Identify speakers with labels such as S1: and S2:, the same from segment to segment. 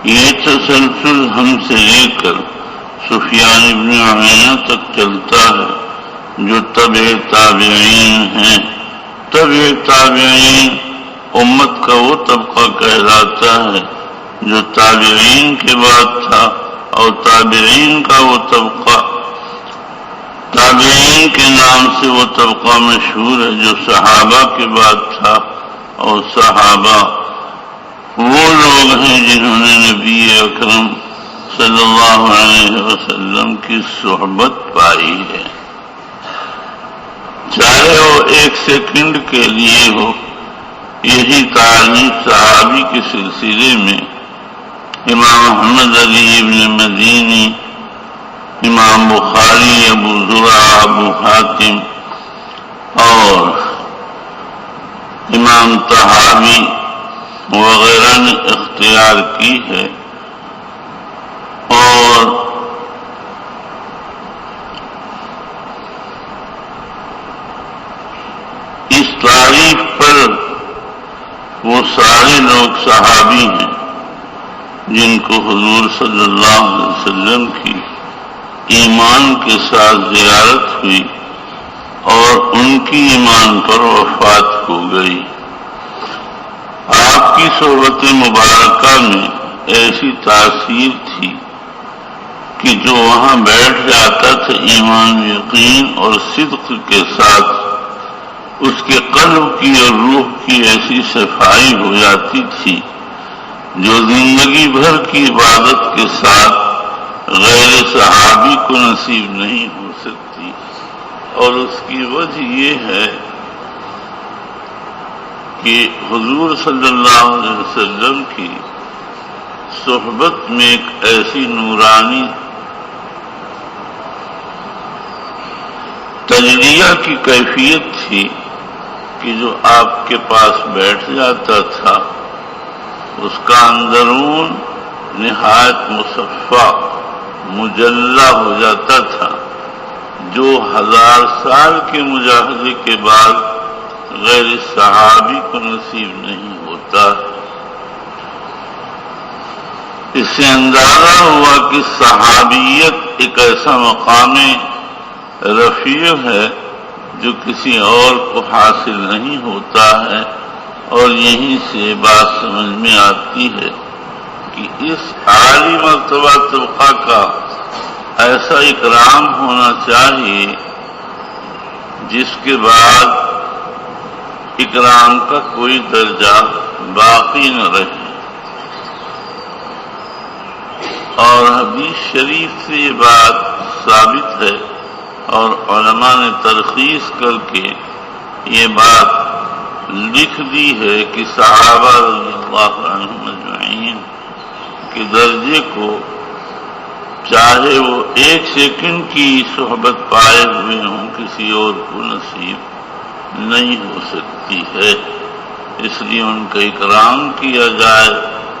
S1: یہ تسلسل ہم سے لے کر سفیان ابن عیینہ تک چلتا ہے جو تبع تابعین ہیں۔ تبع تابعین امت کا وہ طبقہ کہلاتا ہے جو تابعین کے بعد تھا، اور تابعین کا وہ طبقہ، تابعین کے نام سے وہ طبقہ مشہور ہے جو صحابہ کے بعد تھا، اور صحابہ وہ لوگ ہیں جنہوں نے نبی اکرم صلی اللہ علیہ وسلم کی صحبت پائی ہے، چاہے وہ ایک سیکنڈ کے لیے ہو۔ یہی تعریف صحابی کے سلسلے میں امام محمد علی ابن مدینی، امام بخاری، ابو زرع، ابو حاتم اور امام طحاوی وغیرہ نے اختیار کی ہے، اور اس تعریف پر وہ سارے لوگ صحابی ہیں جن کو حضور صلی اللہ علیہ وسلم کی ایمان کے ساتھ زیارت ہوئی اور ان کی ایمان پر وفات ہو گئی۔ آپ کی صحبت مبارکہ میں ایسی تاثیر تھی کہ جو وہاں بیٹھ جاتا تھا ایمان، یقین اور صدق کے ساتھ، اس کے قلب کی اور روح کی ایسی صفائی ہو جاتی تھی جو زندگی بھر کی عبادت کے ساتھ غیر صحابی کو نصیب نہیں ہو سکتی۔ اور اس کی وجہ یہ ہے کہ حضور صلی اللہ علیہ وسلم کی صحبت میں ایک ایسی نورانی تجلیہ کی کیفیت تھی کہ جو آپ کے پاس بیٹھ جاتا تھا اس کا اندرون نہایت مصفا مجلہ ہو جاتا تھا، جو 1000 سال کے مجاہدے کے بعد غیر صحابی کو نصیب نہیں ہوتا۔ اس سے اندازہ ہوا کہ صحابیت ایک ایسا مقام رفیع ہے جو کسی اور کو حاصل نہیں ہوتا ہے، اور یہیں سے بات سمجھ میں آتی ہے کہ اس عالی مرتبہ طبقہ کا ایسا اکرام ہونا چاہیے جس کے بعد اکرام کا کوئی درجہ باقی نہ رہے۔ اور حدیث شریف سے یہ بات ثابت ہے، اور علماء نے ترخیص کر کے یہ بات لکھ دی ہے کہ صحابہ رضی اللہ عنہم اجمعین کے درجے کو چاہے وہ ایک سیکنڈ کی صحبت پائے ہوئے ہوں کسی اور کو نصیب نہیں ہو سکتی ہے۔ اس لیے ان کا اکرام کیا جائے،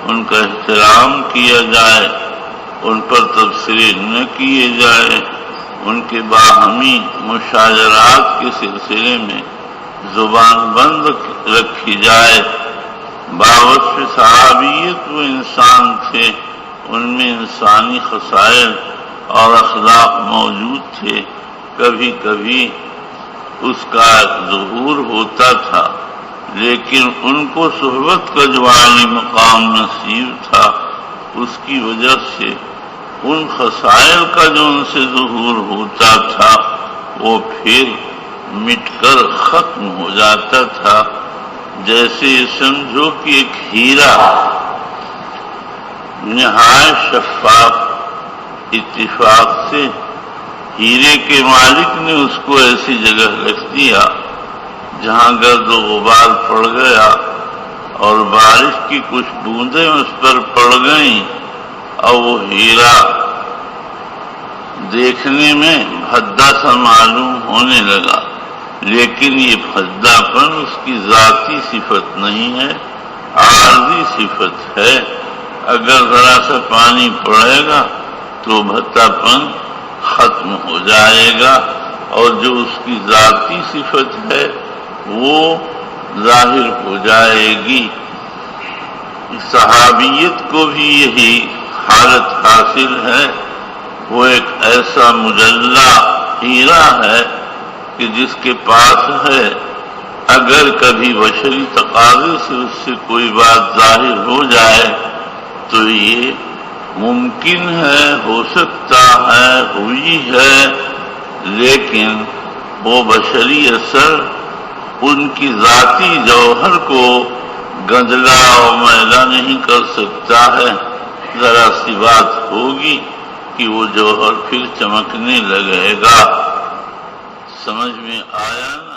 S1: ان کا احترام کیا جائے، ان پر تبصرے نہ کیے جائے، ان کے باہمی مشاجرات کے سلسلے میں زبان بند رکھی جائے۔ باوصف صحابیت وہ انسان تھے، ان میں انسانی خصائل اور اخلاق موجود تھے، کبھی کبھی اس کا ظہور ہوتا تھا، لیکن ان کو صحبت کا جو عالی مقام نصیب تھا اس کی وجہ سے ان خصائل کا جو ان سے ظہور ہوتا تھا وہ پھر مٹ کر ختم ہو جاتا تھا۔ جیسے سمجھو کہ ایک ہیرا نہایت شفاف اتفاق سے ہیرے کے مالک نے اس کو ایسی جگہ رکھ دیا جہاں گرد و غبار پڑ گیا اور بارش کی کچھ بوندیں اس پر پڑ گئیں، اور وہ ہیرا دیکھنے میں بھدا سا معلوم ہونے لگا، لیکن یہ بھدا پن اس کی ذاتی صفت نہیں ہے، عارضی صفت ہے۔ اگر ذرا سا پانی پڑے گا تو بھدا پن ختم ہو جائے گا، اور جو اس کی ذاتی صفت ہے وہ ظاہر ہو جائے گی۔ صحابیت کو بھی یہی حالت حاصل ہے. وہ ایک ایسا مجلہ ہیرا ہے کہ جس کے پاس ہے، اگر کبھی بشری تقاضے سے اس سے کوئی بات ظاہر ہو جائے تو یہ ممکن ہے، ہو سکتا ہے، ہوئی ہے، لیکن وہ بشری اثر ان کی ذاتی جوہر کو گندلا اور میلا نہیں کر سکتا ہے. ذرا سی بات ہوگی کہ وہ جوہر پھر چمکنے لگے گا. سمجھ میں آیا نا؟